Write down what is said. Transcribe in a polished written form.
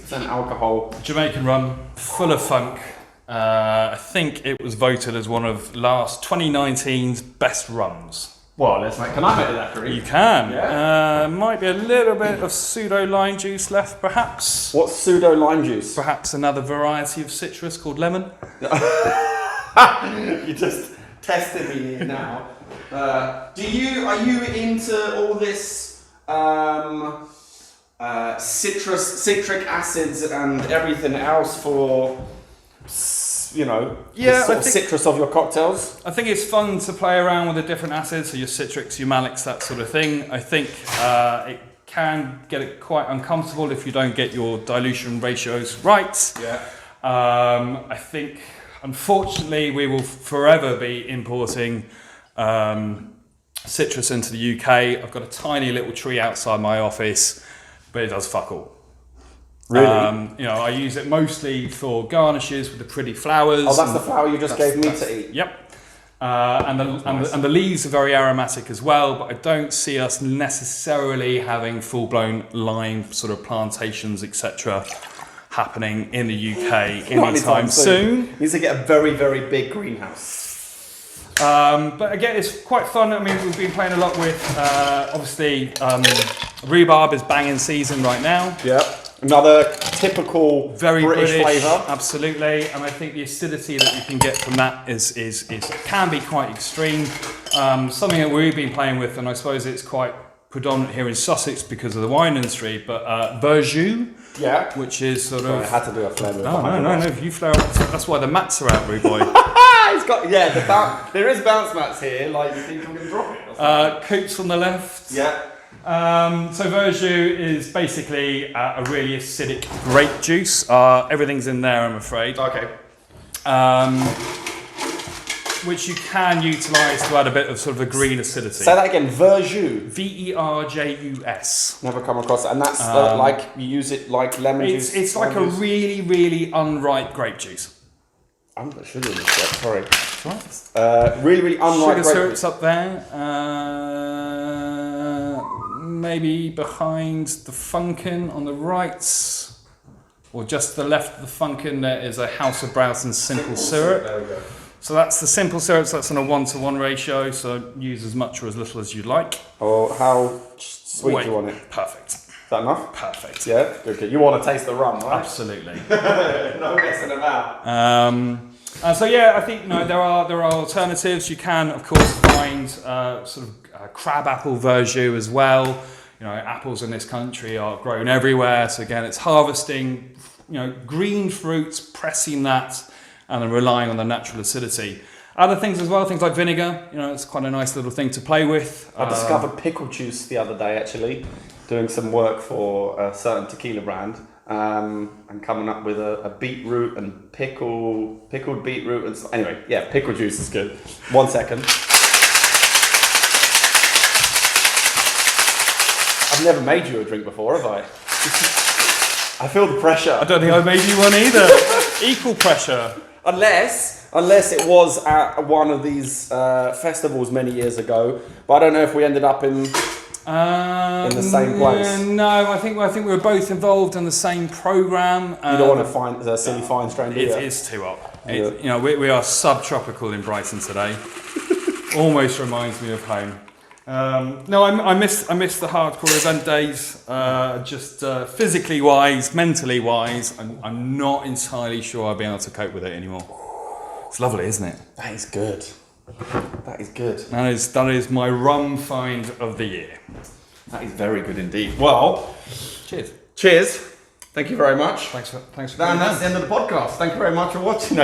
6% alcohol. Jamaican rum, full of funk. I think it was voted as one of 2019's best rums. Well, can I make that, Daiquiri? You can. Yeah. Might be a little bit of pseudo lime juice left, perhaps. What's pseudo lime juice? Perhaps another variety of citrus called lemon. You just tested me here now. Are you into all this citric acids and everything else for, the sort of citrus of your cocktails? I think it's fun to play around with the different acids, so your citrics, your malics, that sort of thing. I think it can get it quite uncomfortable if you don't get your dilution ratios right. Yeah. I think, unfortunately, we will forever be importing citrus into the UK. I've got a tiny little tree outside my office, but it does fuck all. Really? I use it mostly for garnishes with the pretty flowers. Oh, that's the flower you just gave me to eat? Yep. And the leaves are very aromatic as well, but I don't see us necessarily having full-blown lime sort of plantations, etc., happening in the UK anytime soon. Needs to get a very, very big greenhouse. But again, it's quite fun. I mean, we've been playing a lot with, obviously, rhubarb is banging season right now. Yep. Another typical very British flavour. Absolutely. And I think the acidity that you can get from that can be quite extreme. Something that we've been playing with, and I suppose it's quite predominant here in Sussex because of the wine industry, but Verjus. Yeah. Which is sort of... I had to do a flavour. No. You flare up. That's why the mats are out, rude boy. He's got... Yeah, there is bounce mats here. Like, you think I'm going to drop it? Coots on the left. Yeah. So Verjus is basically a really acidic grape juice. Everything's in there, I'm afraid. Okay. Which you can utilise to add a bit of sort of a green acidity. Say that again, Verjus. Verjus. Never come across it. And that's like, you use it like lemon juice? It's like a really, really unripe grape juice. I'm not sugar in this yet, sorry. Right. Really, really unripe sugar grape syrup's up there. Maybe behind the Funkin on the right, or just to the left of the Funkin, there is a House of Browson's simple syrup. There we go. So that's the simple syrup, so that's on a 1-to-1 ratio, so use as much or as little as you'd like. Or how sweet do you want it? Perfect. Is that enough? Perfect. Yeah? Good. You want to taste the rum, right? Absolutely. No messing about. So yeah, I think there are alternatives. You can, of course, find sort of crabapple Verjus as well. Apples in this country are grown everywhere. So again, it's harvesting, green fruits, pressing that, and then relying on the natural acidity. Other things as well, things like vinegar. It's quite a nice little thing to play with. I discovered pickle juice the other day, actually, doing some work for a certain tequila brand. And coming up with a beetroot and pickled beetroot and anyway, yeah, pickle juice is good. 1 second. I've never made you a drink before, have I? I feel the pressure. I don't think I made you one either. Equal pressure. Unless it was at one of these festivals many years ago, but I don't know if we ended up in the same place. No, I think we were both involved in the same program. You don't want to find the silly fine strain, do you? It is too hot. We are subtropical in Brighton today. Almost reminds me of home. No, I miss the hardcore event days. Just physically wise, mentally wise, I'm not entirely sure I'll be able to cope with it anymore. It's lovely, isn't it? That is good. That is good. That is my rum find of the year. That is very good indeed. Well, cheers. Thank you very much. Thanks for And that's the end of the podcast. Thank you very much for watching.